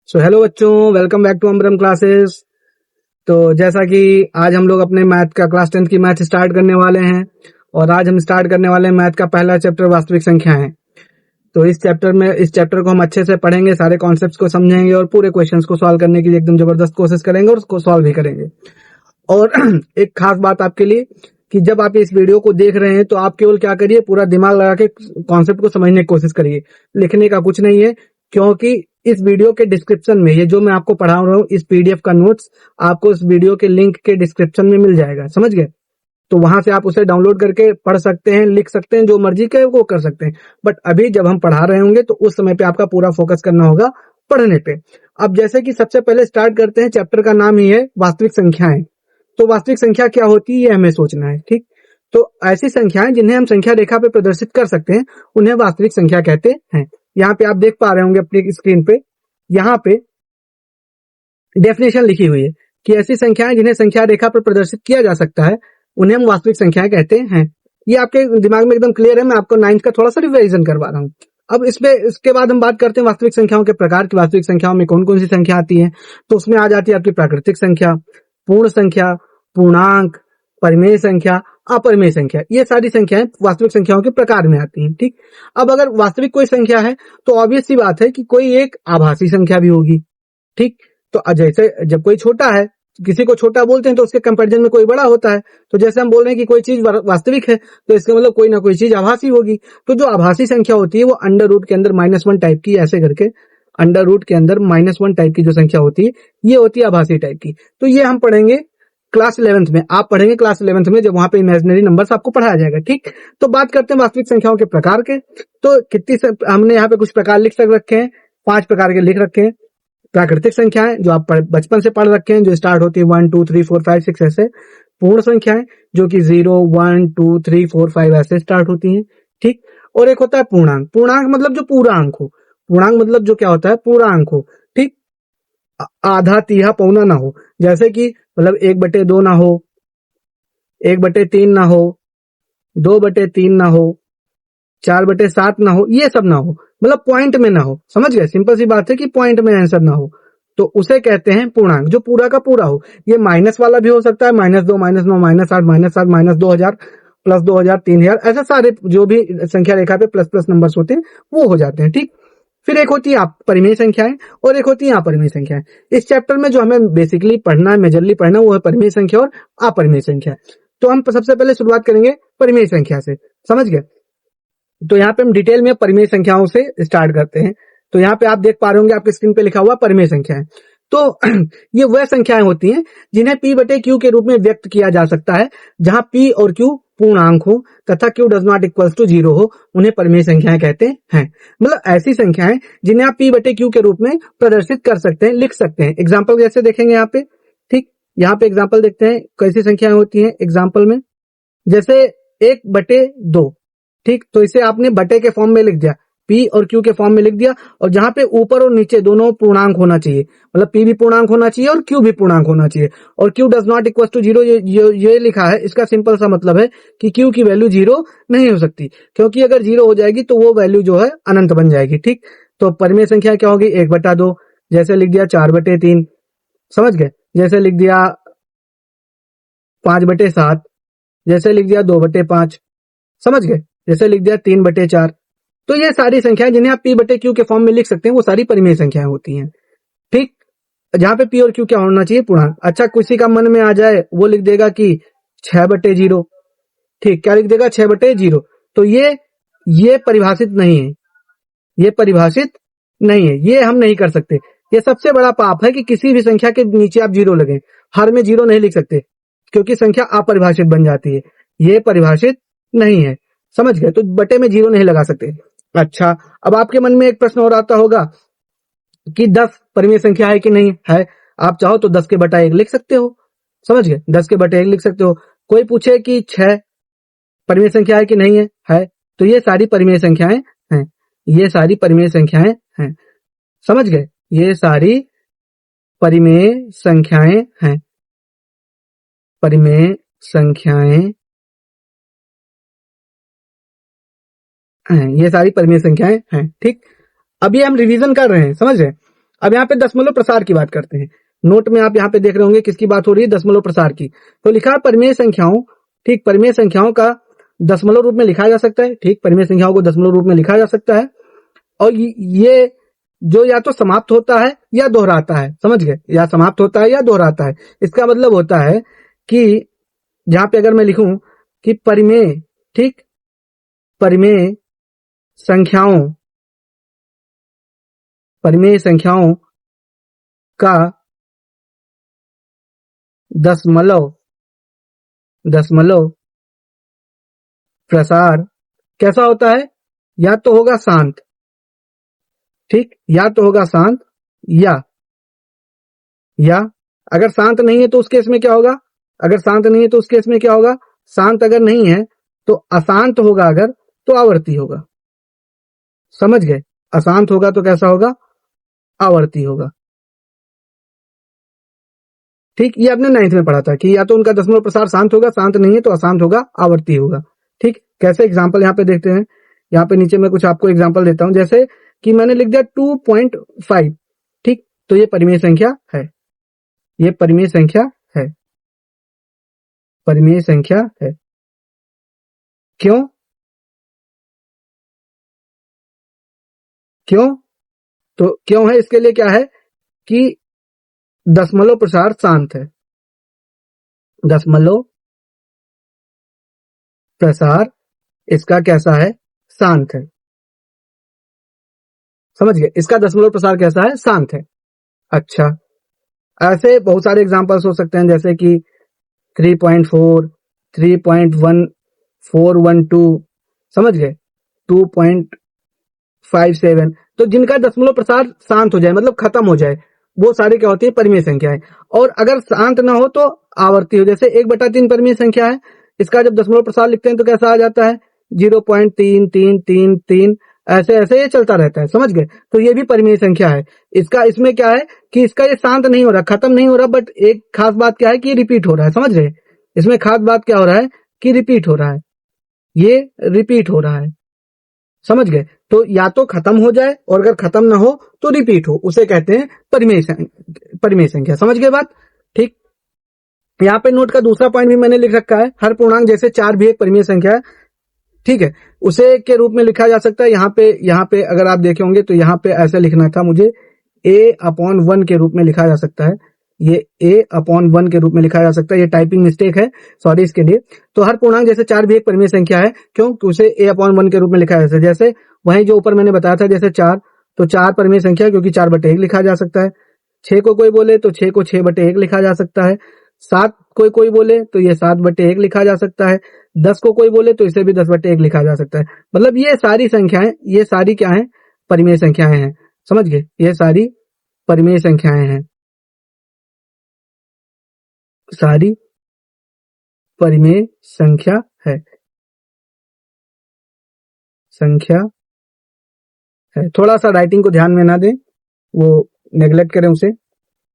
So hello बच्चों, welcome back to अमरम classes. तो जैसा कि आज हम लोग अपने मैथ का क्लास 10 की मैथ स्टार्ट करने वाले हैं और आज हम स्टार्ट करने वाले हैं मैथ का पहला चैप्टर वास्तविक संख्याएं। तो इस चैप्टर को हम अच्छे से पढ़ेंगे, सारे कॉन्सेप्ट्स को समझेंगे और पूरे क्वेश्चंस को सॉल्व करने की एकदम जबरदस्त कोशिश करेंगे और उसको सॉल्व भी करेंगे। और एक खास बात आपके लिए कि जब आप इस वीडियो को देख रहे हैं तो आप केवल क्या करिए, पूरा दिमाग लगा के कॉन्सेप्ट को समझने की कोशिश करिए। लिखने का कुछ नहीं है, क्योंकि इस वीडियो के डिस्क्रिप्शन में ये जो मैं आपको पढ़ा रहा हूँ इस पीडीएफ का नोट्स आपको इस वीडियो के लिंक के डिस्क्रिप्शन में मिल जाएगा, समझ गए। तो वहां से आप उसे डाउनलोड करके पढ़ सकते हैं, लिख सकते हैं, जो मर्जी के वो कर सकते हैं। बट अभी जब हम पढ़ा रहे होंगे तो उस समय पे आपका पूरा फोकस करना होगा पढ़ने पे। अब जैसे कि सबसे पहले स्टार्ट करते हैं, चैप्टर का नाम ही है वास्तविक संख्याएं। तो वास्तविक संख्या क्या होती है ये हमें सोचना है, ठीक। तो ऐसी संख्याएं जिन्हें हम संख्या रेखा पे प्रदर्शित कर सकते हैं उन्हें वास्तविक संख्या कहते हैं। यहाँ पे आप देख पा रहे होंगे अपनी स्क्रीन पे, यहाँ पे डेफिनेशन लिखी हुई है कि ऐसी संख्याएं जिन्हें संख्या रेखा पर प्रदर्शित किया जा सकता है उन्हें हम वास्तविक संख्याएं कहते हैं। ये आपके दिमाग में एकदम क्लियर है। मैं आपको 9th का थोड़ा सा रिवाइजन करवा रहा हूँ। अब इसके बाद हम बात करते हैं वास्तविक संख्याओं के प्रकार की। वास्तविक संख्याओं में कौन कौन सी संख्या आती है, तो उसमें आ जाती है आपकी प्राकृतिक संख्या, पूर्ण संख्या, पूर्णांक, परिमेय संख्या, अपरिमेय संख्या। ये सारी संख्याएं वास्तविक संख्याओं के प्रकार में आती हैं, ठीक। अब अगर वास्तविक कोई संख्या है तो ऑब्वियस सी बात है कि कोई एक आभासी संख्या भी होगी, ठीक। तो जैसे जब कोई छोटा है, किसी को छोटा बोलते हैं तो उसके कंपैरिजन में कोई बड़ा होता है। तो जैसे हम बोल रहे हैं कि कोई चीज वास्तविक है तो इसका मतलब कोई ना कोई चीज आभासी होगी। तो जो आभासी संख्या होती है वो अंडर रूट के अंदर -1 टाइप की, ऐसे करके अंडर रूट के अंदर -1 टाइप की जो संख्या होती है ये होती है आभासी टाइप की। तो ये हम पढ़ेंगे क्लास 11th में। आप पढ़ेंगे क्लास 11th में जब वहां पे इमेजिनरी नंबर्स आपको पढ़ाया जाएगा, ठीक। तो बात करते हैं वास्तविक संख्याओं के प्रकार के। तो हमने यहाँ पे कुछ प्रकार लिख रखे हैं, 5 प्रकार के लिख रखे हैं। प्राकृतिक संख्याएं जो आप बचपन से पढ़ रखे हैं, जो स्टार्ट होती है 1 2 3 4 5 6 ऐसे। पूर्ण संख्याएं जो कि 0 1 2 3 4 5 ऐसे स्टार्ट होती हैं, ठीक। और एक होता है पूर्णांक। पूर्णांक मतलब जो पूरा अंक हो। पूर्णांक मतलब जो क्या होता है, पूरा अंक हो, ठीक। आधा तिहा पौना ना हो। जैसे कि मतलब 1/2 ना हो, 1/3 ना हो, 2/3 ना हो, 4/7 ना हो, ये सब ना हो, मतलब पॉइंट में ना हो, समझ गए। सिंपल सी बात है कि पॉइंट में आंसर ना हो, तो उसे कहते हैं पूर्णांक, जो पूरा का पूरा हो। ये माइनस वाला भी हो सकता है, -2 -9 -8 -7 -2000 +2000 3000, ऐसे सारे जो भी संख्या रेखा पे प्लस प्लस नंबर्स होते हैं वो हो जाते हैं, ठीक। फिर एक होती है परिमेय संख्याएं और एक होती है अपरिमेय संख्याएं। इस चैप्टर में जो हमें बेसिकली पढ़ना है, मेजरली पढ़ना है, वो है परिमेय संख्या और अपरिमेय संख्या। तो हम सबसे पहले शुरुआत करेंगे परिमेय संख्या से, समझ गए। तो यहाँ पे हम डिटेल में परिमेय संख्याओं से स्टार्ट करते हैं। तो यहाँ पे आप देख पा रहे होंगे आपकी स्क्रीन पे लिखा हुआ परिमेय संख्याएं। तो ये वह संख्याएं होती हैं जिन्हें p/q के रूप में व्यक्त किया जा सकता है, जहां p और q पूर्णांक हो तथा q does not equals to 0 हो, उन्हें परिमेय संख्याएं कहते हैं। मतलब ऐसी संख्याएं जिन्हें आप p/q के रूप में प्रदर्शित कर सकते हैं, लिख सकते हैं। एग्जाम्पल जैसे देखेंगे यहाँ पे, ठीक। यहाँ पे एग्जाम्पल देखते हैं कैसी संख्याएं होती हैं एग्जाम्पल में। जैसे 1/2, ठीक। तो इसे आपने बटे के फॉर्म में लिख दिया, p और q के फॉर्म में लिख दिया, और जहां पे ऊपर और नीचे दोनों पूर्णांक होना चाहिए, मतलब p भी पूर्णांक होना चाहिए और q भी पूर्णांक होना चाहिए। और q does not equal to 0 ये लिखा है, इसका सिंपल सा मतलब है कि q की वैल्यू 0 नहीं हो सकती, क्योंकि अगर 0 हो जाएगी तो वो वैल्यू जो है अनंत बन जाएगी, ठीक। तो परिमेय संख्या क्या होगी, 1/2, जैसे लिख दिया 4/3, समझ गए। जैसे लिख दिया 5/7, जैसे लिख दिया 2/5, समझ गए। जैसे लिख दिया 3/4। तो ये सारी संख्याएं जिन्हें आप p/q के फॉर्म में लिख सकते हैं वो सारी परिमेय संख्याएं होती हैं, ठीक। जहां पे p और q क्या होना चाहिए, पूर्णांक। अच्छा, किसी का मन में आ जाए वो लिख देगा कि 6/0, ठीक। क्या लिख देगा, 6/0। तो ये परिभाषित नहीं है, ये परिभाषित नहीं है, ये हम नहीं कर सकते। ये सबसे बड़ा पाप है कि किसी भी संख्या के नीचे आप 0 लगे। हर में 0 नहीं लिख सकते क्योंकि संख्या अपरिभाषित बन जाती है। ये परिभाषित नहीं है, समझ गए। तो बटे में 0 नहीं लगा सकते। अच्छा, अब आपके मन में एक प्रश्न और आता होगा कि 10 परिमेय संख्या है कि नहीं है। आप चाहो तो 10 के बटा 1 लिख सकते हो, समझ गए। 10 के बटे 1 लिख सकते हो। कोई पूछे कि 6 परिमेय संख्या है कि नहीं है, तो ये सारी परिमेय संख्याएं हैं, ये सारी परिमेय संख्याएं हैं, समझ गए। ये सारी परिमेय संख्याएं हैं, परिमेय संख्याएं हैं, ये सारी परिमेय संख्याएं हैं, ठीक। अभी हम रिवीजन कर रहे हैं, समझ रहे। अब यहाँ पे दशमलव प्रसार की बात करते हैं। नोट में आप यहाँ पे देख रहे होंगे किसकी बात हो रही है, दशमलव प्रसार की। तो लिखा है परिमेय संख्याओं, ठीक, परिमेय संख्याओं का दशमलव रूप में लिखा जा सकता है, ठीक, परिमेय संख्याओं को दशमलव रूप में लिखा जा सकता है। और ये जो या तो समाप्त होता है या दोहराता है, समझ गए, या समाप्त होता है या दोहराता है। इसका मतलब होता है कि जहां पे अगर मैं लिखूं कि परिमेय, ठीक, परिमेय संख्याओं का दशमलव प्रसार कैसा होता है, या तो होगा शांत, ठीक, या तो होगा शांत, या अगर शांत नहीं है तो उस केस में क्या होगा, अगर शांत नहीं है तो उस केस में क्या होगा, शांत अगर नहीं है तो अशांत होगा, अगर तो आवर्ती होगा, समझ गए, अशांत होगा तो कैसा होगा, आवर्ती होगा, ठीक। ये आपने 9th में पढ़ा था कि या तो उनका दशमलव प्रसार शांत होगा, शांत नहीं है तो अशांत होगा, आवर्ती होगा, ठीक। कैसे एग्जाम्पल यहाँ पे देखते हैं, यहाँ पे नीचे मैं कुछ आपको एग्जाम्पल देता हूं, जैसे कि मैंने लिख दिया 2.5, ठीक, तो ये परिमेय संख्या है, ये परिमेय संख्या है, परिमेय संख्या है। क्यों, तो क्यों है, इसके लिए क्या है कि दशमलव प्रसार शांत है, दशमलव प्रसार इसका कैसा है, शांत है, समझ गए, इसका दशमलव प्रसार कैसा है, शांत है। अच्छा, ऐसे बहुत सारे एग्जांपल्स हो सकते हैं, जैसे कि 3.4, 3.1412, समझ गए, 2.57, तो जिनका दशमलव प्रसार शांत हो जाए, मतलब खत्म हो जाए, वो सारे क्या होती है, परिमेय संख्याएं। और अगर शांत ना हो तो आवर्ती हो, जैसे 1/3 परिमेय संख्या है, इसका जब दशमलव प्रसार लिखते हैं तो कैसा आ जाता है, 0.3333, ऐसे ऐसे ये चलता रहता है, समझ गए, तो ये भी परिमेय संख्या है। इसका, इसमें क्या है कि इसका ये शांत नहीं हो रहा, खत्म नहीं हो रहा, बट एक खास बात क्या है कि ये रिपीट हो रहा है, समझ गए, इसमें खास बात क्या हो रहा है कि रिपीट हो रहा है, ये रिपीट हो रहा है, समझ गए। तो या तो खत्म हो जाए और अगर खत्म ना हो तो रिपीट हो, उसे कहते हैं परिमेय संख्या, समझ गए बात, ठीक। यहाँ पे नोट का दूसरा पॉइंट भी मैंने लिख रखा है, हर पूर्णांक जैसे 4 भी एक परिमेय संख्या है, ठीक है, उसे के रूप में लिखा जा सकता है। यहाँ पे अगर आप देखे होंगे तो यहाँ पे ऐसे लिखना था मुझे, a/1 के रूप में लिखा जा सकता है, ये a/1 के रूप में लिखा जा सकता है, ये टाइपिंग मिस्टेक है, सॉरी इसके लिए। तो हर पूर्णांक जैसे 4 भी एक परिमेय संख्या है, क्यों, उसे a/1 के रूप में लिखा जा सकता है। जैसे वहीं जो ऊपर मैंने बताया था, जैसे 4, तो 4 परिमेय संख्या, क्योंकि 4/1 लिखा जा सकता है। 6 को कोई बोले तो 6 को 6/1 लिखा जा सकता है। 7 को कोई बोले तो ये 7/1 लिखा जा सकता है। 10 को कोई बोले तो इसे भी 10/1 लिखा जा सकता है। मतलब ये सारी संख्याएं, ये सारी क्या है, परिमेय संख्याएं हैं, समझ गए, ये सारी परिमेय संख्याएं हैं, सारी परिमेय संख्या है, संख्या है। थोड़ा सा राइटिंग को ध्यान में ना दें, वो नेग्लेक्ट करें उसे।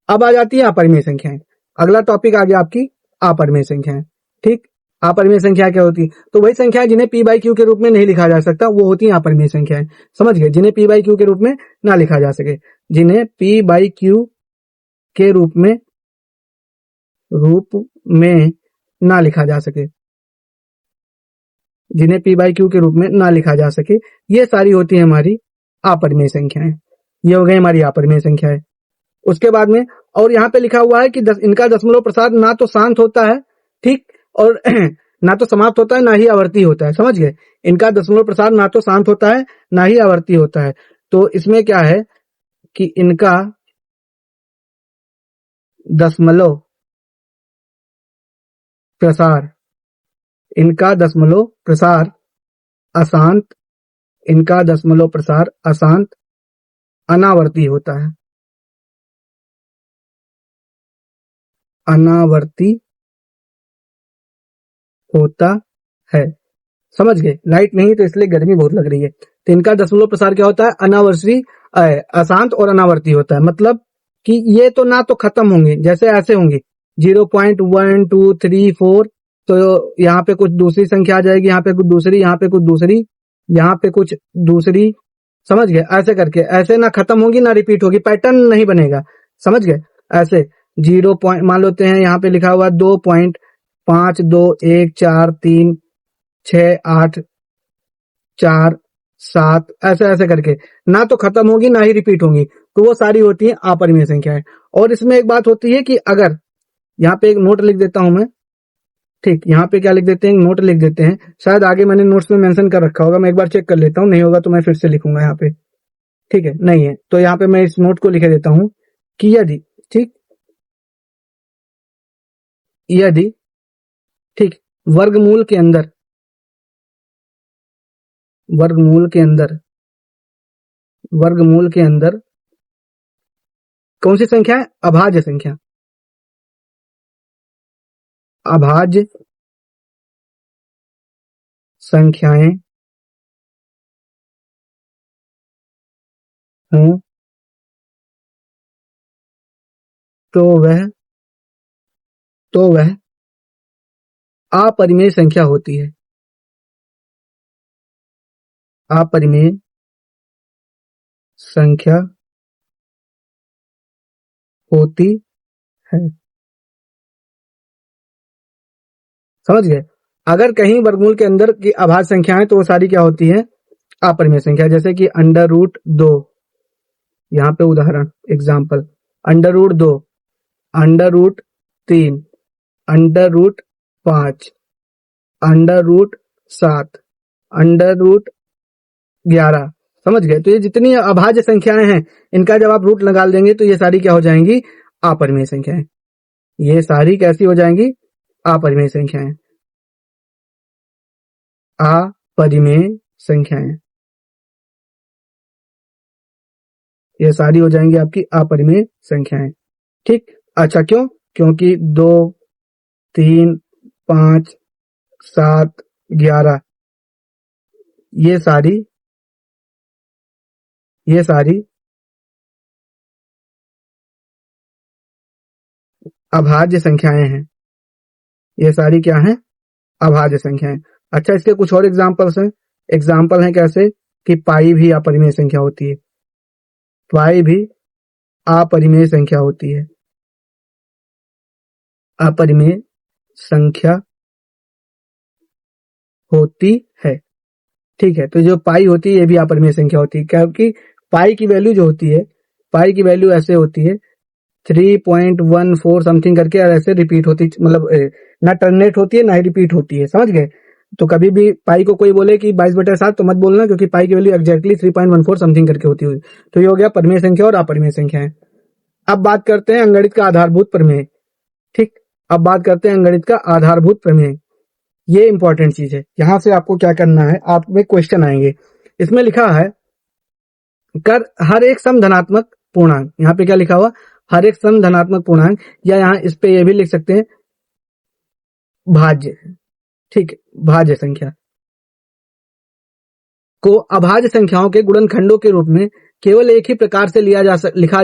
अब आ जाती है अपरिमेय संख्याएं। अगला टॉपिक आ गया आपकी अपरिमेय संख्याएं, ठीक। अपरिमेय संख्या क्या होती है, तो वही संख्याएं जिन्हें p/q के रूप में नहीं लिखा जा सकता, वो होती हैं अपरिमेय संख्याएं, समझ गए, जिन्हें p/q के रूप में ना लिखा जा सके, जिन्हें p/q के रूप में ना लिखा जा सके, जिन्हें p/q के रूप में ना लिखा जा सके, ये सारी होती है हमारी अपरिमेय संख्याएं। ये हो गई हमारी अपरिमेय संख्याएं। उसके बाद में और यहाँ पे लिखा हुआ है कि इनका दशमलव प्रसार ना तो शांत होता है, ठीक, और ना तो समाप्त होता है, ना ही आवर्ती होता है, समझ गए, इनका दशमलव प्रसार ना तो शांत होता है ना ही आवर्ती होता है। तो इसमें क्या है कि इनका दशमलव प्रसार, इनका दशमलव प्रसार अशांत, इनका दशमलव प्रसार अशांत, अनावर्ती होता है, अनावर्ती होता है, समझ गए। लाइट नहीं तो इसलिए गर्मी बहुत लग रही है। तो इनका दशमलव प्रसार क्या होता है, अनावर्ती, अशांत और अनावर्ती होता है। मतलब कि ये तो ना तो खत्म होंगे, जैसे ऐसे होंगे 0.1 2 3 4, तो यहाँ पे कुछ दूसरी संख्या आ जाएगी, यहाँ पे कुछ दूसरी, यहाँ पे कुछ दूसरी, यहाँ पे कुछ दूसरी, समझ गए? ऐसे करके, ऐसे ना खत्म होगी ना रिपीट होगी, पैटर्न नहीं बनेगा। समझ गए? ऐसे 0 पॉइंट मान लेते हैं, यहाँ पे लिखा हुआ 2.5, 2, 1, 4, 3, 6, 8, 4, 7 ऐसे ऐसे करके, ना तो खत्म होगी ना ही रिपीट होंगी, तो वो सारी होती है अपरिमेय संख्याएं। और इसमें एक बात होती है कि अगर यहाँ पे एक नोट लिख देता हूं मैं, ठीक, यहाँ पे क्या लिख देते हैं, नोट लिख देते हैं, शायद आगे मैंने नोट्स में मेंशन कर रखा होगा, मैं एक बार चेक कर लेता हूँ, नहीं होगा तो मैं फिर से लिखूंगा यहाँ पे। ठीक है, नहीं है तो यहाँ पे मैं इस नोट को लिखे देता हूँ कि यदि, ठीक, यदि, ठीक, वर्गमूल के अंदर, वर्गमूल के अंदर, वर्गमूल के अंदर कौन सी संख्या है, अभाज्य संख्या, अभाज्य संख्याएं हों तो वह, तो वह अपरिमेय संख्या होती है, अपरिमेय संख्या होती है। समझ गए? अगर कहीं वर्गमूल के अंदर की अभाज्य संख्या है तो वो सारी क्या होती है, अपरिमेय संख्या। जैसे कि अंडर रूट 2, यहाँ पे उदाहरण example, under root 2, under root 3, under root 5, under root 7, under root 11। समझ गए? तो ये जितनी अभाज्य संख्याएं हैं, इनका जब आप रूट लगा देंगे तो ये सारी क्या हो जाएंगी, अपरिमेय संख्याएं। ये सारी कैसी हो जाएंगी, अपरिमेय संख्याएं, अपरिमेय संख्याएं, ये सारी हो जाएंगी आपकी अपरिमेय संख्याएं। ठीक, अच्छा क्यों? क्योंकि 2, 3, 5, 7, 11 ये सारी, ये सारी अभाज्य संख्याएं हैं। ये सारी क्या हैं, अभाज्य संख्याएं। अच्छा, इसके कुछ और एग्जाम्पल्स हैं। एग्जाम्पल हैं कैसे कि पाई भी अपरिमेय संख्या होती है, पाई भी अपरिमेय संख्या होती है, अपरिमेय संख्या होती है। ठीक है, तो जो पाई होती है ये भी अपरिमेय संख्या होती है, क्योंकि पाई की वैल्यू जो होती है, पाई की वैल्यू ऐसे होती है 3.14 समथिंग करके, और ऐसे रिपीट होती, मतलब ना टर्मिनेट होती है ना ही रिपीट होती है। समझ गए? तो कभी भी पाई को कोई बोले कि 22/7 तो मत बोलना, क्योंकि पाई की वैल्यू एग्जैक्टली 3.14 समथिंग करके होती है। तो ये हो गया परिमेय संख्या और अपरिमेय संख्या है। अब बात करते हैं अंगणित का आधारभूत प्रमेय। ठीक, अब बात करते हैं अंगणित का आधारभूत प्रमेय। ये इंपॉर्टेंट चीज है, यहां से आपको क्या करना है, आप में क्वेश्चन आएंगे। इसमें लिखा है कर हर एक सम धनात्मक पूर्णांक, यहाँ पे क्या लिखा हुआ, हर एक सम धनात्मक पूर्णांक, या यहाँ इस पे ये भी लिख सकते हैं भाज्य, ठीक है, भाज्य संख्या को अभाज्य संख्याओं के गुणनखंडों के रूप में केवल एक ही प्रकार से लिखा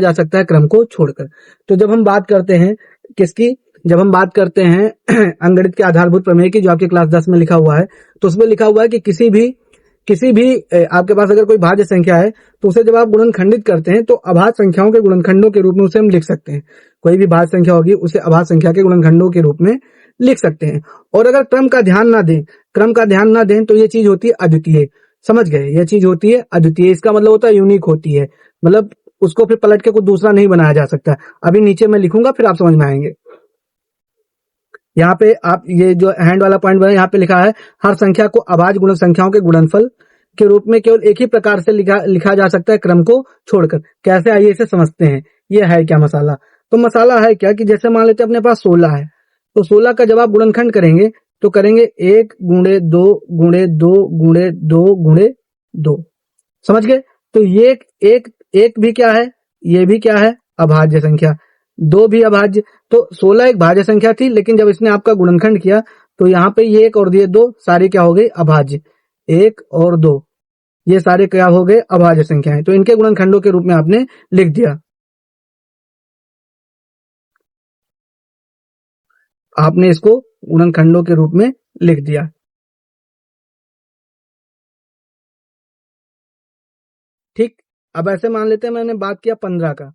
जा सकता है, क्रम को छोड़कर। तो जब हम बात करते हैं किसकी, जब हम बात करते हैं अंगणित के आधारभूत प्रमेय की, जो आपके क्लास 10 में लिखा हुआ है, तो उसमें लिखा हुआ है कि किसी भी आपके पास अगर कोई भाज्य संख्या है तो उसे जब आप गुणनखंडित करते हैं तो अभाज्य संख्याओं के गुणनखंडों के रूप में उसे हम लिख सकते हैं। कोई भी भाज्य संख्या होगी उसे अभाज्य संख्या के गुणनखंडों के रूप में लिख सकते हैं। और अगर क्रम का ध्यान ना दें, क्रम का ध्यान ना दें तो ये चीज होती है अद्वितीय। समझ गए? ये चीज होती है अद्वितीय, इसका मतलब होता है यूनिक होती है, मतलब उसको फिर पलट के कुछ दूसरा नहीं बनाया जा सकता। अभी नीचे मैं लिखूंगा फिर आप समझ में आएंगे। यहाँ पे आप ये जो हैंड वाला पॉइंट बना, यहाँ पे लिखा है हर संख्या को अभाज्य गुणक संख्याओं के गुणनफल के रूप में केवल एक ही प्रकार से लिखा जा सकता है, क्रम को छोड़कर। कैसे, आइए इसे समझते हैं। ये है क्या मसाला? तो मसाला है क्या कि जैसे मान लेते हैं अपने पास 16 है, तो 16 का जब आप गुणनखंड करेंगे तो करेंगे 1 × 2 × 2 × 2 × 2। समझ गए? तो ये एक भी क्या है, ये भी क्या है, अभाज्य संख्या। 2 भी अभाज्य। तो 16 एक भाज्य संख्या थी, लेकिन जब इसने आपका गुणनखंड किया तो यहाँ पे ये 1 और ये 2 सारे क्या हो गए, अभाज्य। 1 और 2 ये सारे क्या हो गए, अभाज्य संख्याएं। तो इनके गुणनखंडों के रूप में आपने लिख दिया, आपने इसको गुणनखंडों के रूप में लिख दिया। अब ऐसे मान लेते हैं मैंने बात किया 15 का,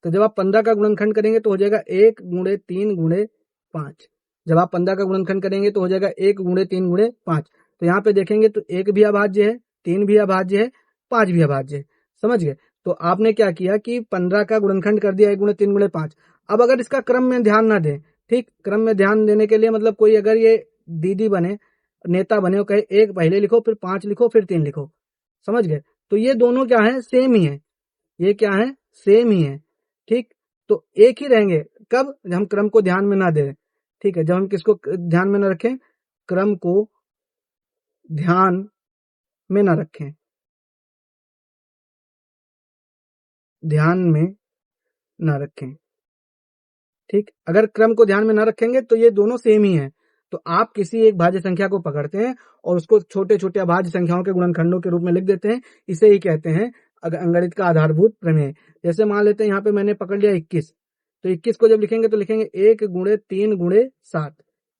तो जब आप 15 का गुणनखंड करेंगे तो हो जाएगा 1 गुणे 3 गुणे 5। जब आप 15 का गुणनखंड करेंगे तो हो जाएगा 1 गुणे 3 गुणे 5। तो यहाँ पे देखेंगे तो 1 भी अभाज्य है, 3 भी अभाज्य है, 5 भी अभाज्य है। समझ गए? तो आपने क्या किया कि 15 का गुणनखंड कर दिया 1 गुणे 3 गुणे 5। अब अगर इसका क्रम में ध्यान ना दें, ठीक, क्रम में ध्यान देने के लिए मतलब कोई अगर ये दीदी बने, नेता बने और कहे 1 पहले लिखो, फिर 5 लिखो, फिर 3 लिखो। समझ गए? तो ये दोनों क्या है, सेम ही है। ये क्या है, सेम ही है। ठीक, तो एक ही रहेंगे कब, जब हम क्रम को ध्यान में ना दें। ठीक है, जब हम किसको ध्यान में ना रखें, क्रम को ध्यान में ना रखें, ध्यान में ना रखें। ठीक, अगर क्रम को ध्यान में ना रखेंगे तो ये दोनों सेम ही हैं। तो आप किसी एक भाज्य संख्या को पकड़ते हैं और उसको छोटे छोटे अभाज्य संख्याओं के गुणनखंडों के रूप में लिख देते हैं। इसे ही कहते हैं अंगणित का आधारभूत प्रमेय। जैसे मान लेते हैं यहाँ पे मैंने पकड़ लिया 21, तो 21 को जब लिखेंगे तो लिखेंगे 1 गुणे 3 गुणे 7।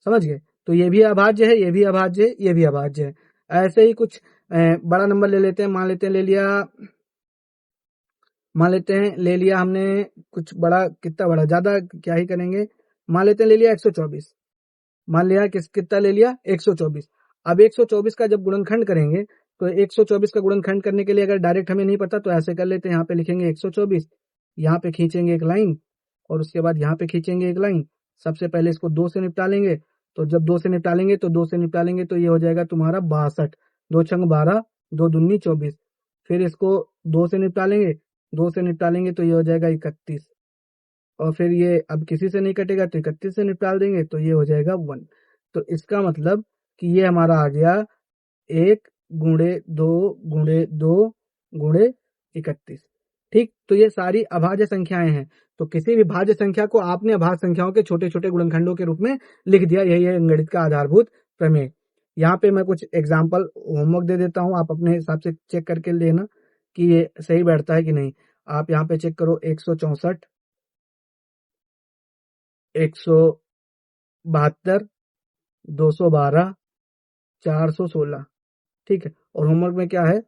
समझ गए? तो ये भी अभाज्य है, ये भी अभाज्य है, ये भी अभाज्य है। ऐसे ही कुछ बड़ा नंबर ले लेते हैं, मान लेते हैं ले लिया हमने कुछ बड़ा, कितना बड़ा, ज्यादा क्या ही करेंगे, मान लेते हैं ले लिया 124। मान लिया कितना ले लिया, 124। अब 124 का जब गुणनखंड करेंगे तो 124 का गुणनखंड करने के लिए अगर डायरेक्ट हमें नहीं पता तो ऐसे कर लेते हैं, यहाँ पे लिखेंगे 124, यहाँ पे खींचेंगे एक लाइन और उसके बाद यहाँ पे खींचेंगे एक लाइन। सबसे पहले इसको 2 से निपटा लेंगे, तो जब 2 से निपटा लेंगे तो ये हो जाएगा तुम्हारा 62। 2 छंग 12, 2 दूनी 24। फिर इसको 2 से निपटा लेंगे तो ये हो जाएगा 31। और फिर ये अब किसी से नहीं कटेगा तो 31 से निपटाल देंगे तो ये हो जाएगा 1। तो इसका मतलब कि ये हमारा आ गया 1 गुणे 2 गुणे 2 गुणे 31। ठीक, तो ये सारी अभाज्य संख्याएं हैं। तो किसी भी भाज्य संख्या को आपने अभाज्य संख्याओं के छोटे छोटे गुणनखंडों के रूप में लिख दिया। यही है अंगणित का आधारभूत प्रमेय। यहाँ पे मैं कुछ एग्जाम्पल होमवर्क दे देता हूँ, आप अपने हिसाब से चेक करके लेना कि ये सही बैठता है कि नहीं। आप यहाँ पे चेक करो, 164, 172, 212, 416। ठीक है, और होमवर्क में क्या है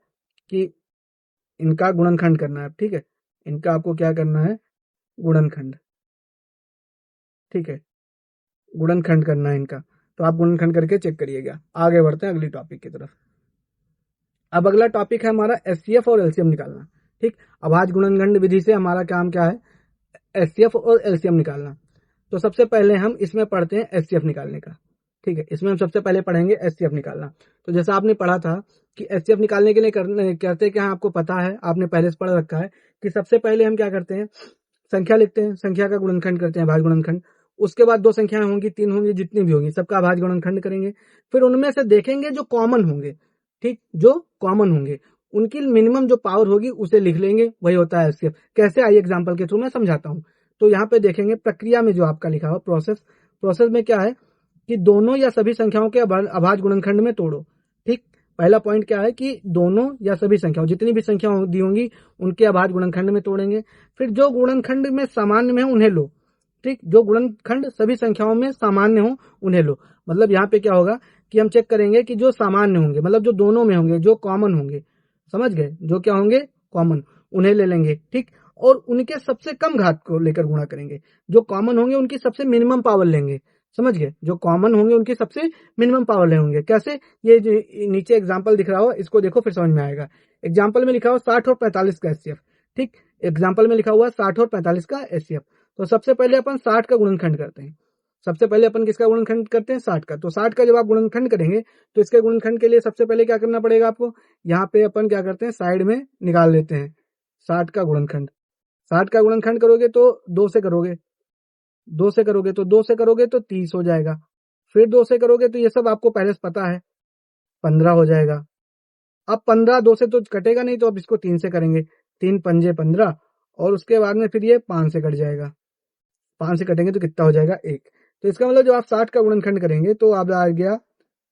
कि इनका गुणनखंड करना है। ठीक है, इनका आपको क्या करना है, गुणनखंड। ठीक है, गुणनखंड करना है इनका, तो आप गुणनखंड करके चेक करिएगा। आगे बढ़ते हैं अगली टॉपिक की तरफ। अब अगला टॉपिक है हमारा एचसीएफ और एलसीएम निकालना। ठीक, अभाज्य गुणनखंड विधि से हमारा काम क्या है, एचसीएफ और एलसीएम निकालना। तो सबसे पहले हम इसमें पढ़ते हैं एचसीएफ निकालने का। ठीक है, इसमें हम सबसे पहले पढ़ेंगे एचसीएफ निकालना। तो जैसा आपने पढ़ा था कि एचसीएफ निकालने के लिए करते क्या, आपको पता है, आपने पहले से पढ़ रखा है कि सबसे पहले हम क्या करते हैं, संख्या लिखते हैं, संख्या का गुणनखंड करते हैं, अभाज्य गुणनखंड। उसके बाद 2 संख्याएं होंगी, 3 होंगी, जितनी भी होंगी सबका अभाज्य गुणनखंड करेंगे। फिर उनमें से देखेंगे जो कॉमन होंगे। ठीक, जो कॉमन होंगे उनकी मिनिमम जो पावर होगी उसे लिख लेंगे, वही होता है एचसीएफ। कैसे, आइए एग्जाम्पल के थ्रू मैं समझाता हूँ। तो यहाँ पे देखेंगे प्रक्रिया में जो आपका लिखा हुआ प्रोसेस में क्या है कि दोनों या सभी संख्याओं के अभाज्य गुणनखंड में तोड़ो। ठीक, पहला पॉइंट क्या है कि दोनों या सभी संख्याओं, जितनी भी संख्या दी होंगी उनके अभाज्य गुणनखंड में तोड़ेंगे। फिर जो गुणनखंड में सामान्य में हो उन्हें लो। ठीक, जो गुणनखंड सभी संख्याओं में सामान्य हो उन्हें लो। मतलब यहाँ पे क्या होगा कि हम चेक करेंगे कि जो सामान्य होंगे, मतलब जो दोनों में होंगे, जो कॉमन होंगे, समझ गए, जो क्या होंगे, कॉमन, उन्हें ले लेंगे। ठीक, और उनके सबसे कम घात को लेकर गुणा करेंगे। जो कॉमन होंगे उनकी सबसे मिनिमम पावर लेंगे। समझ गए, जो कॉमन होंगे उनकी सबसे मिनिमम पावर लेंगे। कैसे, ये जो नीचे एग्जांपल दिख रहा हो इसको देखो, फिर समझ में आएगा। एग्जांपल में लिखा हो 60 और 45 का एचसीएफ। ठीक, एग्जांपल में लिखा हुआ 60 और 45 का एचसीएफ। तो सबसे पहले अपन 60 का गुणनखंड करते हैं। सबसे पहले अपन किसका गुणनखंड करते हैं, 60 का। तो 60 का जब आप गुणनखंड करेंगे तो इसके गुणनखंड के लिए सबसे पहले क्या करना पड़ेगा आपको, यहाँ पे अपन क्या करते हैं, साइड में निकाल लेते हैं 60 का गुणनखंड। 60 का गुणनखंड करोगे तो 2 से करोगे, 2 से करोगे तो 30 हो जाएगा। फिर 2 से करोगे तो ये सब आपको पहले से पता है, 15 हो जाएगा। अब 15 2 से तो कटेगा नहीं, तो अब इसको 3 से करेंगे, 3 पंजे 15, और उसके बाद में फिर ये 5 से कट जाएगा। 5 से कटेंगे तो कितना हो जाएगा, 1। तो इसका मतलब जब आप 60 का गुणनखंड करेंगे तो आप आ गया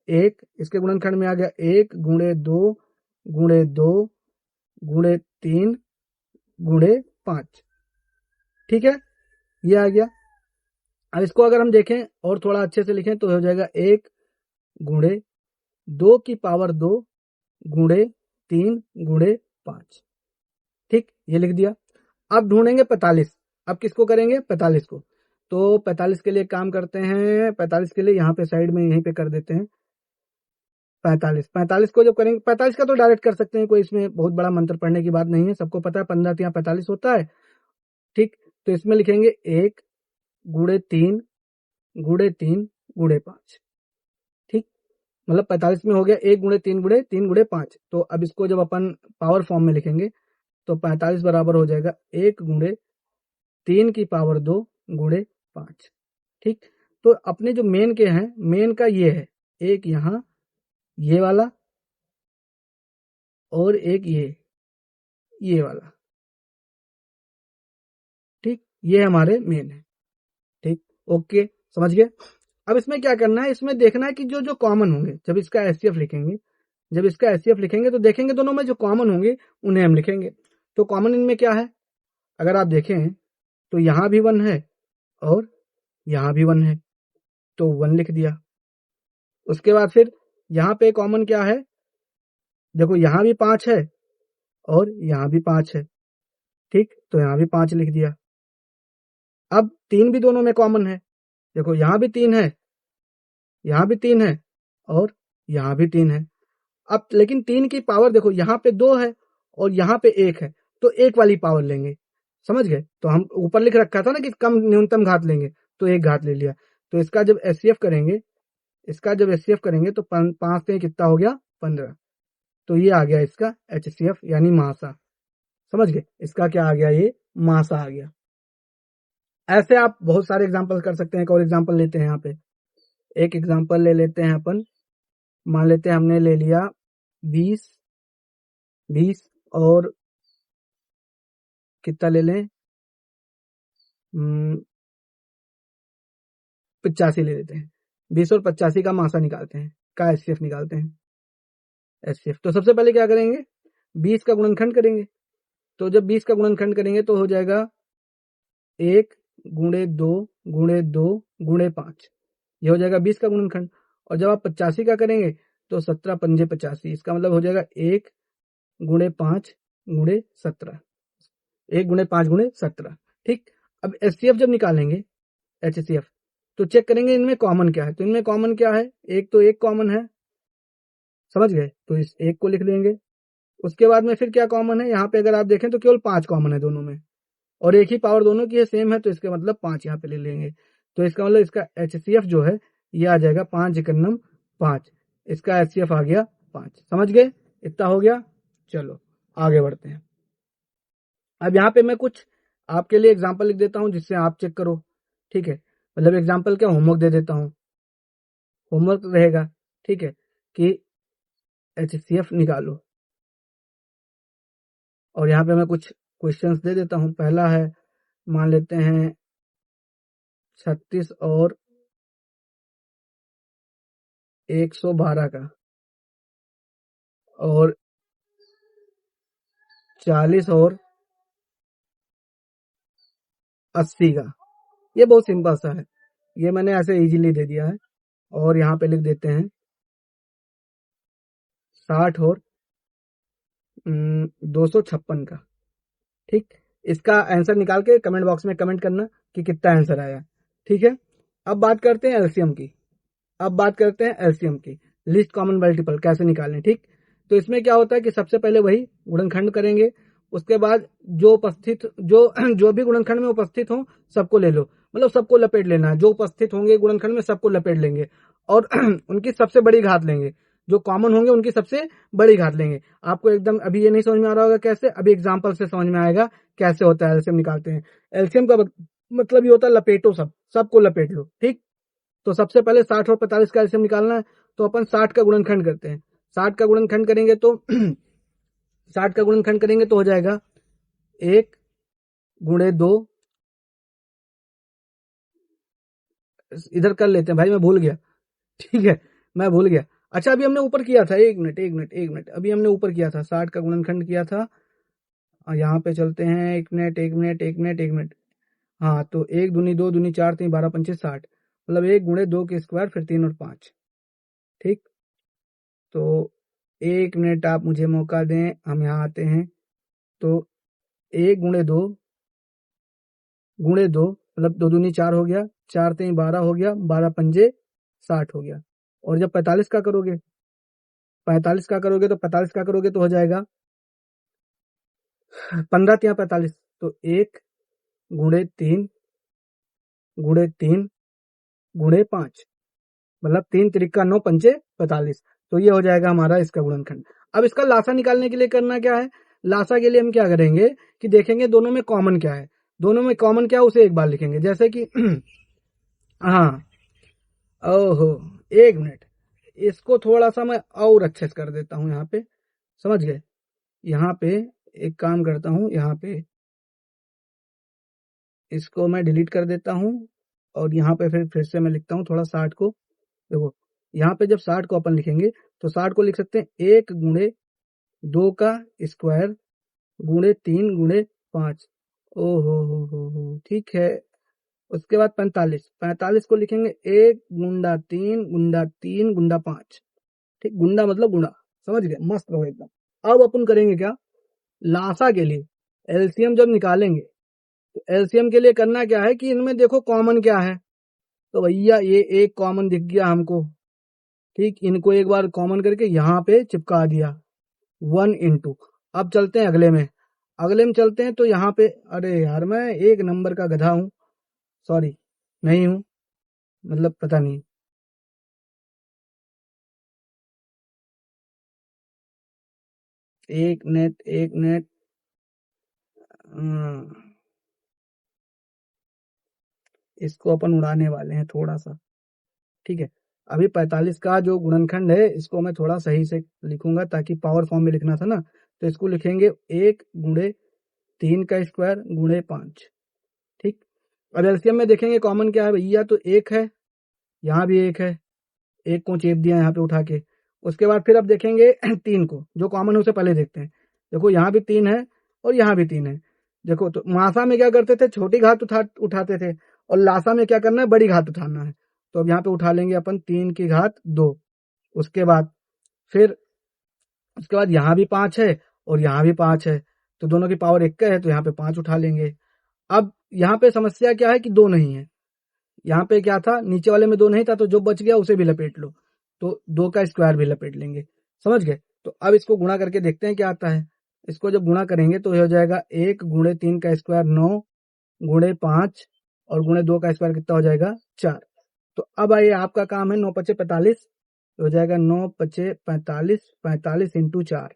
1, इसके गुणनखंड में आ गया 1 गुणे 2 गुणे 2 गुणे 3 गुणे 5। ठीक है, ये आ गया। अब इसको अगर हम देखें और थोड़ा अच्छे से लिखें तो हो जाएगा 1 गुणे 2 की पावर 2 गुणे 3 गुणे 5। ठीक, ये लिख दिया। अब ढूंढेंगे 45। अब किसको करेंगे? 45 को। तो 45 के लिए काम करते हैं, 45 के लिए यहाँ पे साइड में यहीं पे कर देते हैं 45। 45 को जब करेंगे, 45 का तो डायरेक्ट कर सकते हैं, कोई इसमें बहुत बड़ा मंत्र पढ़ने की बात नहीं है, सबको पता है 15 यहाँ 45 होता है। ठीक, तो इसमें लिखेंगे 1 गुणे 3 गुणे 3 गुणे 5। ठीक, मतलब 45 में हो गया 1 गुणे 3 गुणे 3 गुणे 5। तो अब इसको जब अपन पावर फॉर्म में लिखेंगे तो 45 बराबर हो जाएगा 1 गुणे 3 की पावर 2 गुणे 5। ठीक, तो अपने जो मेन के हैं, मेन का ये है, एक यहाँ ये वाला और एक ये वाला। ठीक, ये हमारे मेन है। ठीक, ओके, समझ गए। अब इसमें क्या करना है, इसमें देखना है कि जो जो कॉमन होंगे, जब इसका एचसीएफ लिखेंगे, जब इसका एचसीएफ लिखेंगे तो देखेंगे दोनों में जो कॉमन होंगे उन्हें हम लिखेंगे। तो कॉमन इनमें क्या है, अगर आप देखें तो यहां भी 1 है और यहां भी 1 है, तो 1 लिख दिया। उसके बाद फिर यहाँ पे कॉमन क्या है, देखो यहां भी 5 है और यहां भी 5 है। ठीक, तो यहां भी 5 लिख दिया। अब 3 भी दोनों में कॉमन है, देखो यहां भी 3 है, यहां भी 3 है और यहां भी 3 है। अब लेकिन 3 की पावर देखो यहाँ पे 2 है और यहाँ पे 1 है, तो 1 वाली पावर लेंगे, समझ गए। तो हम ऊपर लिख रखा था ना कि कम न्यूनतम घात लेंगे, तो 1 घात ले लिया। तो इसका जब एचसीएफ करेंगे, इसका जब एचसीएफ करेंगे तो 5 से कितना हो गया 15। तो ये आ गया इसका एचसीएफ यानी मासा, समझ गए। इसका क्या आ गया, ये मासा आ गया। ऐसे आप बहुत सारे एग्जाम्पल कर सकते हैं। एक और एग्जाम्पल लेते हैं, यहाँ पे एक एग्जाम्पल ले लेते हैं अपन। मान लेते हैं हमने ले लिया 20 और कितना ले लें, 85 ले लेते हैं। 20 और 85 का मासा निकालते हैं, का एचसीएफ निकालते हैं। एचसीएफ तो सबसे पहले क्या करेंगे, 20 का गुणनखंड करेंगे। तो जब 20 का गुणनखंड करेंगे तो हो जाएगा 1 गुणे 2 गुणे 2 गुणे 5, ये हो जाएगा 20 का गुणनखंड। और जब आप 85 का करेंगे तो 17 पंजे 85, इसका मतलब हो जाएगा 1 गुणे 5 गुणे 17, 1 गुणे 5 गुणे 17। ठीक, अब एचसीएफ जब निकालेंगे, एचसीएफ, तो चेक करेंगे इनमें कॉमन क्या है। तो इनमें कॉमन क्या है, एक तो 1 कॉमन है, समझ गए, तो इस 1 को लिख लेंगे। उसके बाद में फिर क्या कॉमन है, यहाँ पे अगर आप देखें तो केवल 5 कॉमन है दोनों में, और एक ही पावर दोनों की है, सेम है, तो इसका मतलब 5 यहाँ पे ले लेंगे। तो इसका मतलब इसका एचसीएफ जो है ये आ जाएगा 5 एकन्नम 5, इसका एचसीएफ आ गया 5। समझ गए, इतना हो गया। चलो आगे बढ़ते हैं। अब यहाँ पे मैं कुछ आपके लिए एग्जाम्पल लिख देता हूँ जिससे आप चेक करो। ठीक है, मतलब एग्जाम्पल क्या, होमवर्क दे देता हूँ, होमवर्क रहेगा। ठीक है, कि एचसीएफ निकालो, और यहाँ पे मैं कुछ क्वेश्चंस दे देता हूँ। पहला है, मान लेते हैं 36 और 112 का, और 40 और 80 का। ये बहुत सिंपल सा है, ये मैंने ऐसे इजीली दे दिया है। और यहाँ पे लिख देते हैं 60 और 256 का। ठीक, इसका आंसर निकाल के कमेंट बॉक्स में कमेंट करना कि कितना आंसर आया। ठीक है, अब बात करते हैं एलसीएम की। अब बात करते हैं एलसीएम की, लिस्ट कॉमन मल्टीपल कैसे निकालें। ठीक, तो इसमें क्या होता है कि सबसे पहले वही गुणनखंड करेंगे, उसके बाद जो उपस्थित जो भी गुणनखंड में उपस्थित हो सबको ले लो, मतलब सबको लपेट लेना है। जो उपस्थित होंगे गुणनखंड में सबको लपेट लेंगे और उनकी सबसे बड़ी घात लेंगे, जो कॉमन होंगे उनकी सबसे बड़ी घात लेंगे। आपको एकदम अभी ये नहीं समझ में आ रहा होगा कैसे, अभी एग्जाम्पल से समझ में आएगा कैसे होता है। एलसीएम निकालते हैं, एलसीएम का मतलब ये होता है लपेटो, सबको लपेट लो। ठीक, तो सबसे पहले 60 और 45 का एलसीएम निकालना है, तो अपन 60 का गुणनखंड करते हैं। 60 का गुणनखंड करेंगे तो 60 का गुणनखंड करेंगे तो हो जाएगा 1 गुणे 2, इधर कर लेते हैं भाई, मैं भूल गया। ठीक है, मैं भूल गया। अच्छा, अभी हमने ऊपर किया था, एक मिनट, अभी हमने ऊपर किया था, 60 का गुणनखंड किया था। यहाँ पे चलते हैं, एक मिनट। हाँ, तो 1 दूनी 2 दूनी 4 3 12 पंचे 60, मतलब 1 गुणे 2 के स्क्वायर, फिर 3 और 5। ठीक, तो 1 मिनट आप मुझे मौका दें, हम यहाँ आते हैं। तो 1 गुणे 2 गुणे 2 मतलब 2 दूनी 4 हो गया, 4 3 12 हो गया, 12 पंजे 60 हो गया। और जब 45 का करोगे, 45 का करोगे तो 45 का करोगे तो हो जाएगा 15 तिया 45, तो 1 गुणे 3 गुणे 3 गुणे 5, मतलब 3 त्रिका 9 पंचे 45। तो ये हो जाएगा हमारा इसका गुणनखंड। अब इसका लासा निकालने के लिए करना क्या है, लासा के लिए हम क्या करेंगे कि देखेंगे दोनों में कॉमन क्या है, दोनों में कॉमन क्या है उसे एक बार लिखेंगे। जैसे कि हाँ, ओहो, 1 मिनट, इसको थोड़ा सा मैं और अच्छे से कर देता हूँ। यहाँ पे समझ गए, यहाँ पे एक काम करता हूँ, यहाँ पे इसको मैं डिलीट कर देता हूँ और यहाँ पे फिर से मैं लिखता हूँ थोड़ा 60 को। देखो यहाँ पे जब 60 को अपन लिखेंगे तो 60 को लिख सकते हैं 1 गुणे 2 का स्क्वायर गुणे 3 गुणे 5। ओ हो, ठीक है। उसके बाद 45, 45 को लिखेंगे 1 गुंडा 3 गुंडा 3 गुंडा 5। ठीक, गुंडा मतलब गुणा, समझ गए, मस्त रहो एकदम। अब अपन करेंगे क्या, लासा के लिए एलसीएम जब निकालेंगे तो एलसीएम के लिए करना क्या है कि इनमें देखो कॉमन क्या है। तो भैया ये एक कॉमन दिख गया हमको, ठीक, इनको एक बार कॉमन करके यहाँ पे चिपका दिया 1 इंटू। अब चलते हैं अगले में, अगले में चलते हैं तो यहाँ पे, अरे यार मैं एक नंबर का गधा हूँ, सॉरी, नहीं हूँ, मतलब पता नहीं। एक नेट इसको अपन उड़ाने वाले हैं थोड़ा सा, ठीक है। अभी 45 का जो गुणनखंड है इसको मैं थोड़ा सही से लिखूंगा ताकि पावर फॉर्म में लिखना था ना, तो इसको लिखेंगे 1 गुणे 3 का स्क्वायर गुणे 5। ठीक, अब एलसीएम में देखेंगे कॉमन क्या है भैया, तो 1 है, यहाँ भी 1 है, 1 को चेप दिया यहाँ पे उठा के। उसके बाद फिर अब देखेंगे 3 को, जो कॉमन है उसे पहले देखते हैं। देखो यहाँ भी 3 है और यहाँ भी 3 है। देखो तो मासा में क्या करते थे, छोटी घात उठाते थे, और लासा में क्या करना है, बड़ी घात उठाना है। तो अब यहाँ पे उठा लेंगे अपन 3 की घात 2। उसके बाद फिर उसके बाद यहाँ भी 5 है और यहाँ भी 5 है, तो दोनों की पावर 1 है, तो यहाँ पे 5 उठा लेंगे। अब यहाँ पे समस्या क्या है कि 2 नहीं है, यहाँ पे क्या था, नीचे वाले में 2 नहीं था, तो जो बच गया उसे भी लपेट लो, तो 2 का स्क्वायर भी लपेट लेंगे, समझ गए। तो अब इसको गुणा करके देखते हैं क्या आता है। इसको जब गुणा करेंगे तो ये हो जाएगा 1 गुणे 3 का स्क्वायर 9 गुणे 5 और गुणे 2 का स्क्वायर कितना हो जाएगा 4। तो अब आइए आपका काम है 9 पचे 45, हो जाएगा 9 पचे 45, 45 इंटू 4।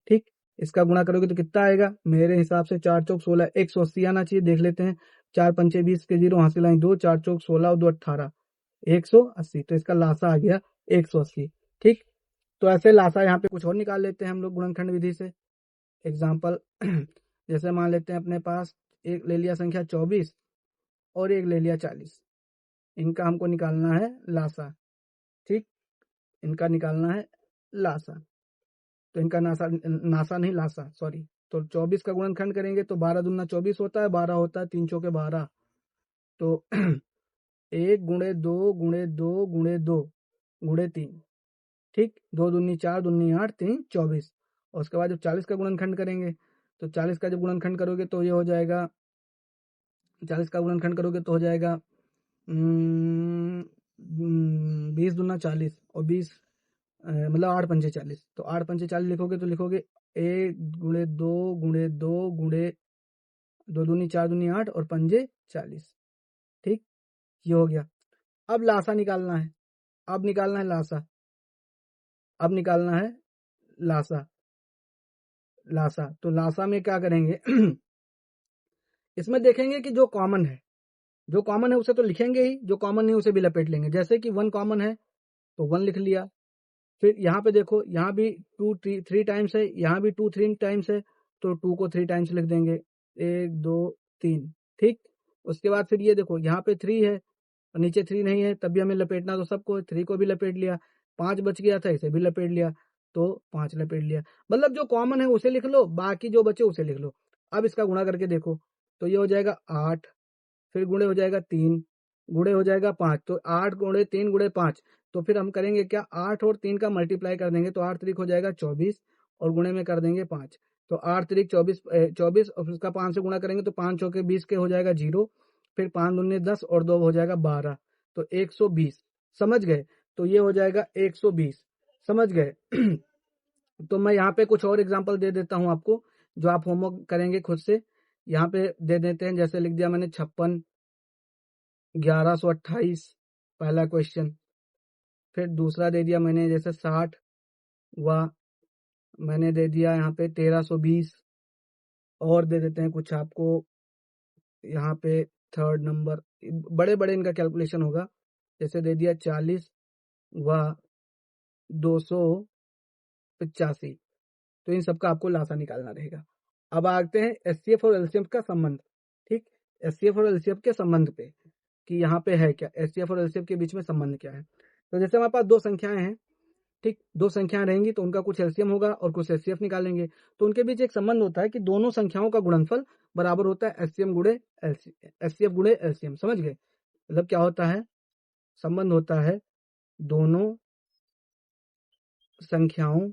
ठीक, इसका गुणा करोगे तो कितना आएगा, मेरे हिसाब से 4 चौक 16, 180 आना चाहिए, देख लेते हैं। 4 पंचे 20 के 0 हासिल आए 2, 4 चौक 16 और 2 18, 180। तो इसका लासा आ गया 180। ठीक, तो ऐसे लासा यहाँ पे कुछ और निकाल लेते हैं हम लोग गुणनखंड विधि से। एग्जाम्पल जैसे मान लेते हैं अपने पास एक ले लिया संख्या 24 और एक ले लिया 40, इनका हमको निकालना है लासा। ठीक, इनका निकालना है लासा, तो इनका नासा नासा नहीं लासा, सॉरी। तो 24 का गुणनखंड करेंगे तो 12 दूना 24 होता है, 12 होता है 3 चौके 12, तो 1 गुणे 2 गुणे 2 गुणे 2 गुणे 3। ठीक, 2 दूनी 4 दूनी 8 3 24। और उसके बाद जब 40 का गुणनखंड करेंगे तो 40 का जब गुणनखंड करोगे तो ये हो जाएगा, 40 का गुणनखंड करोगे तो हो जाएगा 20 दूना 40 और 20 मतलब 8 पंचे 40, तो 8 पंचे 40 लिखोगे तो लिखोगे 1 गुणे 2 गुणे 2 गुणे 2 दूनी 4 दूनी 8 और पंजे 40। ठीक, ये हो गया। अब लासा निकालना है, अब निकालना है लासा, अब निकालना है लासा। लासा तो लासा में क्या करेंगे इसमें देखेंगे कि जो कॉमन है, जो कॉमन है उसे तो लिखेंगे ही, जो कॉमन नहीं उसे भी लपेट लेंगे। जैसे कि 1 कॉमन है तो 1 लिख लिया। फिर यहाँ पे देखो, यहाँ भी 2 3 टाइम्स है, यहाँ भी 2 3 टाइम्स है, तो 2 को 3 टाइम्स लिख देंगे, 1 2 3। ठीक, उसके बाद फिर ये देखो यहाँ पे 3 है और नीचे 3 नहीं है, तब भी हमें लपेटना, तो सबको 3 को भी लपेट लिया। 5 बच गया था, इसे भी लपेट लिया, तो 5 लपेट लिया। मतलब जो कॉमन है उसे लिख लो, बाकी जो बचे उसे लिख लो। अब इसका गुणा करके देखो तो ये हो जाएगा 8, फिर गुणे हो जाएगा 3, गुणे हो जाएगा 5, तो 8 गुणे 3 गुणे 5। तो फिर हम करेंगे क्या, 8 और 3 का मल्टीप्लाई कर देंगे तो 8 त्रिक हो जाएगा 24 और गुणे में कर देंगे 5। तो 8 3 24 24 और उसका 5 से गुणा करेंगे तो 5 चौके 20 के हो जाएगा 0, फिर 5 दूनी 10 और 2 हो जाएगा 12, तो 120। समझ गए? तो ये हो जाएगा 120। समझ गए? तो मैं यहाँ पे कुछ और एग्जांपल दे देता हूँ आपको, जो आप होमवर्क करेंगे खुद से। यहाँ पे दे देते हैं, जैसे लिख दिया मैंने 56 1128 पहला क्वेश्चन। फिर दूसरा दे दिया मैंने जैसे 60 व मैंने दे दिया यहाँ पे 1320। और दे देते हैं कुछ आपको यहाँ पे थर्ड नंबर, बड़े बड़े इनका कैलकुलेशन होगा। जैसे दे दिया 40 व 285। तो इन सबका आपको लासा निकालना रहेगा। अब आते हैं एचसीएफ और एलसीएम का संबंध। ठीक, एचसीएफ और एलसीएम के संबंध पे कि यहाँ पे है क्या, एचसीएफ और एलसीएम के बीच में संबंध क्या है। तो जैसे हमारे पास दो संख्याएं हैं, ठीक, दो संख्याएं रहेंगी तो उनका कुछ एलसीएम होगा और कुछ एचसीएफ निकालेंगे। तो उनके बीच एक संबंध होता है कि दोनों संख्याओं का गुणनफल बराबर होता है एचसीएम गुणे एचसीएफ गुणे एलसीएम। समझ गए? मतलब क्या होता है, संबंध होता है दोनों संख्याओं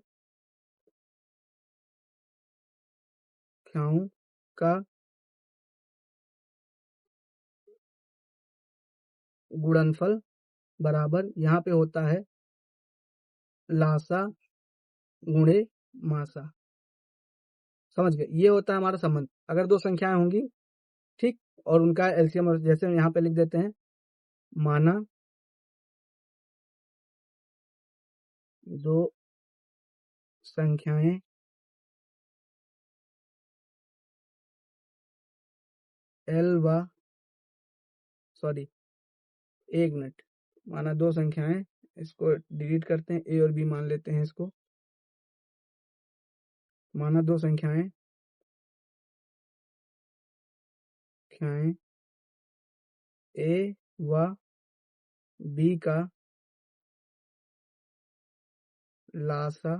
का गुणनफल बराबर, यहाँ पे होता है लासा गुणे मासा। समझ गए? ये होता है हमारा संबंध। अगर दो संख्याएं होंगी, ठीक, और उनका एलसीएम, और जैसे यहाँ पे लिख देते हैं, माना दो संख्याएं एल व सॉरी एक मिनट, माना दो संख्याएं, इसको डिलीट करते हैं, ए और बी मान लेते हैं इसको। माना दो संख्याएं ए व बी का लासा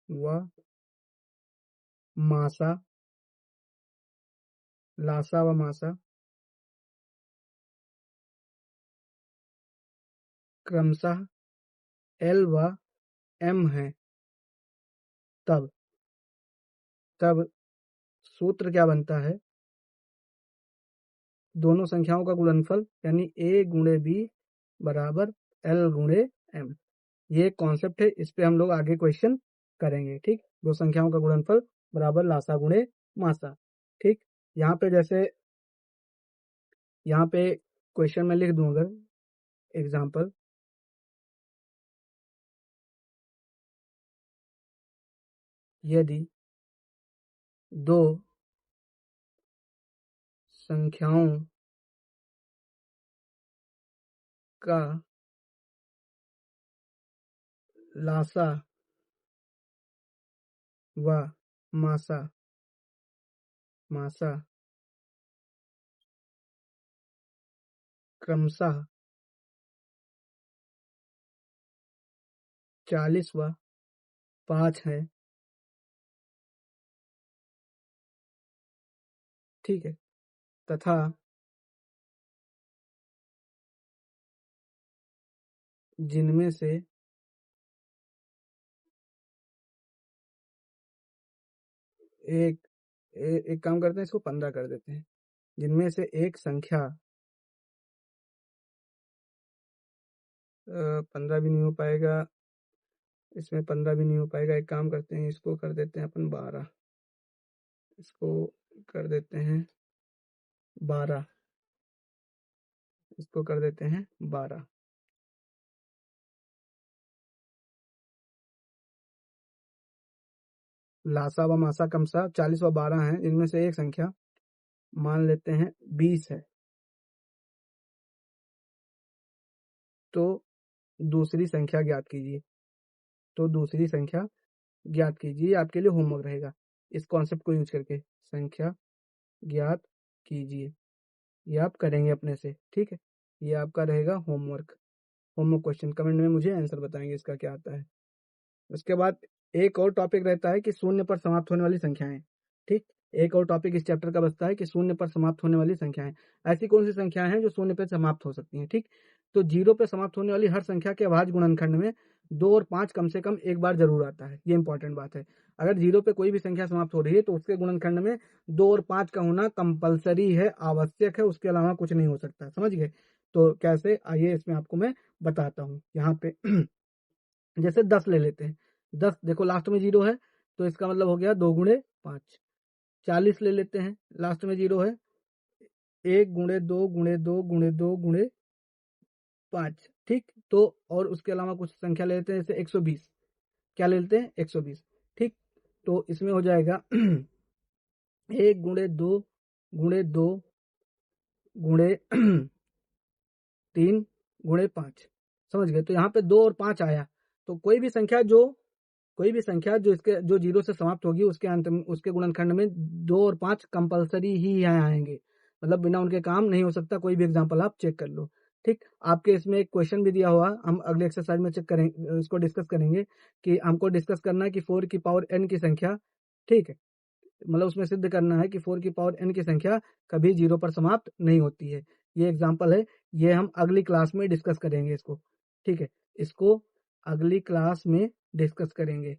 व मासा, लासा व मासा क्रमशः एल व एम है। तब तब सूत्र क्या बनता है, दोनों संख्याओं का गुणनफल यानी ए गुणे बी बराबर एल गुणे एम। ये कॉन्सेप्ट है, इस पे हम लोग आगे क्वेश्चन करेंगे। ठीक, दो संख्याओं का गुणनफल बराबर लासा गुणे मासा। ठीक, यहाँ पे जैसे यहाँ पे क्वेश्चन में लिख दूं अगर एग्जाम्पल, यदि दो संख्याओं का लासा व मासा क्रमशः 40 व 5 है, ठीक है, तथा जिनमें से एक काम करते हैं, इसको 15 कर देते हैं, जिनमें से एक संख्या 15 भी नहीं हो पाएगा, इसमें 15 भी नहीं हो पाएगा। एक काम करते हैं, इसको कर देते हैं अपन 12, इसको कर देते हैं 12, इसको कर देते हैं 12। लासा व मासा क्रमशः 40 व 12 है, इनमें से एक संख्या मान लेते हैं 20 है। तो दूसरी संख्या ज्ञात कीजिए। तो दूसरी संख्या ज्ञात कीजिए, आपके लिए होमवर्क रहेगा इस कॉन्सेप्ट को यूज करके। संख्या ज्ञात कीजिए, ये आप करेंगे अपने से, ठीक है। ये आपका रहेगा होमवर्क क्वेश्चन। कमेंट में मुझे आंसर बताएंगे इसका क्या आता है। उसके बाद एक और टॉपिक रहता है कि शून्य पर समाप्त होने वाली संख्याएं। ठीक, एक और टॉपिक इस चैप्टर का बचता है कि शून्य पर समाप्त होने वाली संख्याएं। ऐसी कौन सी संख्याएं हैं जो शून्य पर समाप्त हो सकती हैं? ठीक, तो 0 पे समाप्त होने वाली हर संख्या के अभाज्य गुणनखंड में 2 और 5 कम से कम एक बार जरूर आता है, ये इंपॉर्टेंट बात है। अगर 0 पे कोई भी संख्या समाप्त हो रही है तो उसके गुणनखंड में 2 और 5 का होना कंपलसरी है, आवश्यक है, उसके अलावा कुछ नहीं हो सकता। समझ गए? तो कैसे, आइए इसमें आपको मैं बताता हूँ। यहाँ पे जैसे 10 ले लेते हैं। 10 देखो लास्ट में 0 है, तो इसका मतलब हो गया 2 गुणे 5। 40 ले लेते हैं, लास्ट में 0 है, 1 गुणे 2 गुणे 2 गुणे 2 गुणे 5। ठीक, तो और उसके अलावा कुछ संख्या ले लेते हैं, जैसे 120। क्या ले लेते हैं? 120। ठीक, तो इसमें हो जाएगा 1 गुणे 2 गुणे 2 गुणे 3 गुणे 5। समझ गए? तो यहाँ पे 2 और 5 आया, तो कोई भी संख्या जो इसके जो 0 से समाप्त होगी उसके अंत में, उसके गुणनखंड में 2 और 5 कंपलसरी ही यहाँ आएंगे, मतलब बिना उनके काम नहीं हो सकता। कोई भी एग्जांपल आप चेक कर लो। ठीक, आपके इसमें एक क्वेश्चन भी दिया हुआ, हम अगले एक्सरसाइज में चेक करेंगे, इसको डिस्कस करेंगे कि हमको डिस्कस करना है कि 4 की पावर n की संख्या, ठीक है, मतलब उसमें सिद्ध करना है कि 4 की पावर n की संख्या कभी 0 पर समाप्त नहीं होती है। ये एग्जाम्पल है, ये हम अगली क्लास में डिस्कस करेंगे इसको। ठीक है, इसको अगली क्लास में डिस्कस करेंगे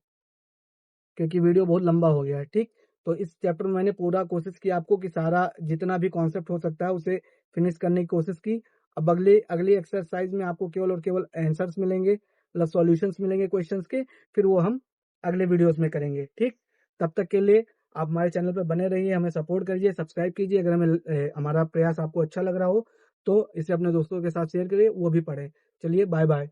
क्योंकि वीडियो बहुत लंबा हो गया है। ठीक, तो इस चैप्टर में मैंने पूरा कोशिश की आपको कि सारा जितना भी कॉन्सेप्ट हो सकता है उसे फिनिश करने की कोशिश की। अब अगली अगली एक्सरसाइज में आपको केवल और केवल आंसर्स मिलेंगे, मतलब सॉल्यूशंस मिलेंगे क्वेश्चंस के, फिर वो हम अगले वीडियोस में करेंगे। ठीक, तब तक के लिए आप हमारे चैनल पर बने रहिए, हमें सपोर्ट करिए, सब्सक्राइब कीजिए। अगर हमारा प्रयास आपको अच्छा लग रहा हो तो इसे अपने दोस्तों के साथ शेयर करिए, वो भी पढ़े। चलिए, बाय बाय।